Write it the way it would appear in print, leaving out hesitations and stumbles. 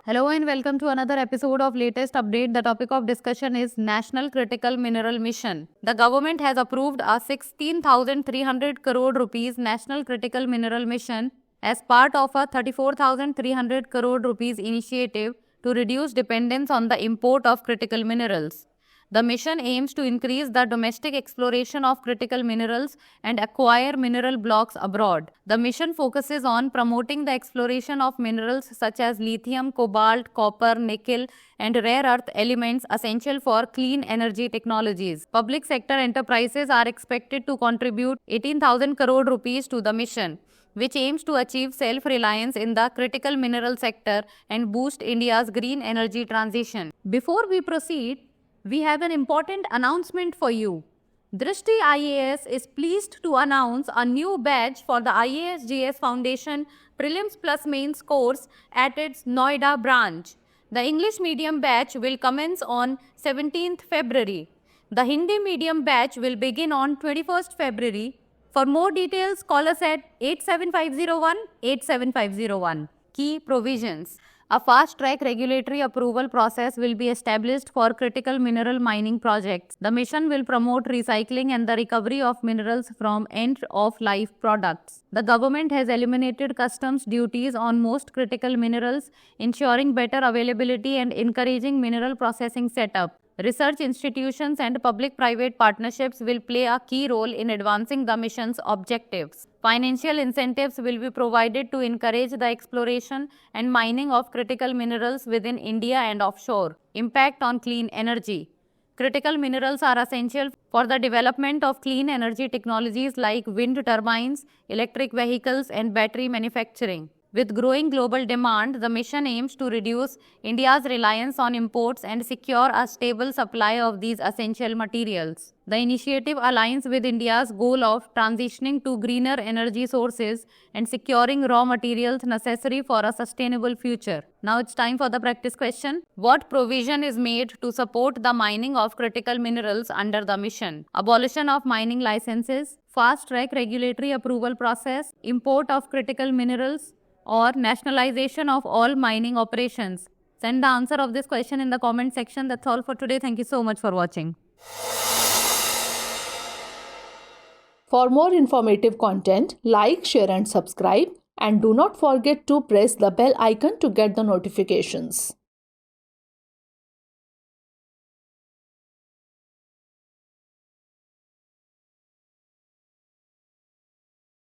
Hello and welcome to another episode of latest update. The topic of discussion is National Critical Mineral Mission. The government has approved a 16,300 crore rupees National Critical Mineral Mission as part of a 34,300 crore rupees initiative to reduce dependence on the import of critical minerals. The mission aims to increase the domestic exploration of critical minerals and acquire mineral blocks abroad. The mission focuses on promoting the exploration of minerals such as lithium, cobalt, copper, nickel, and rare earth elements essential for clean energy technologies. Public sector enterprises are expected to contribute 18,000 crore rupees to the mission, which aims to achieve self-reliance in the critical mineral sector and boost India's green energy transition. Before we proceed, we have an important announcement for you. Drishti IAS is pleased to announce a new batch for the IAS-GS Foundation Prelims Plus Mains course at its Noida branch. The English medium batch will commence on 17th February. The Hindi medium batch will begin on 21st February. For more details, call us at 87501 87501. Key provisions. A fast-track regulatory approval process will be established for critical mineral mining projects. The mission will promote recycling and the recovery of minerals from end-of-life products. The government has eliminated customs duties on most critical minerals, ensuring better availability and encouraging mineral processing setup. Research institutions and public-private partnerships will play a key role in advancing the mission's objectives. Financial incentives will be provided to encourage the exploration and mining of critical minerals within India and offshore. Impact on clean energy. Critical minerals are essential for the development of clean energy technologies like wind turbines, electric vehicles, and battery manufacturing. With growing global demand, the mission aims to reduce India's reliance on imports and secure a stable supply of these essential materials. The initiative aligns with India's goal of transitioning to greener energy sources and securing raw materials necessary for a sustainable future. Now it's time for the practice question. What provision is made to support the mining of critical minerals under the mission? Abolition of mining licenses, fast-track regulatory approval process, import of critical minerals, or nationalization of all mining operations? Send the answer of this question in the comment section. That's all for today. Thank you so much for watching. For more informative content, like, share and subscribe, and do not forget to press the bell icon to get the notifications.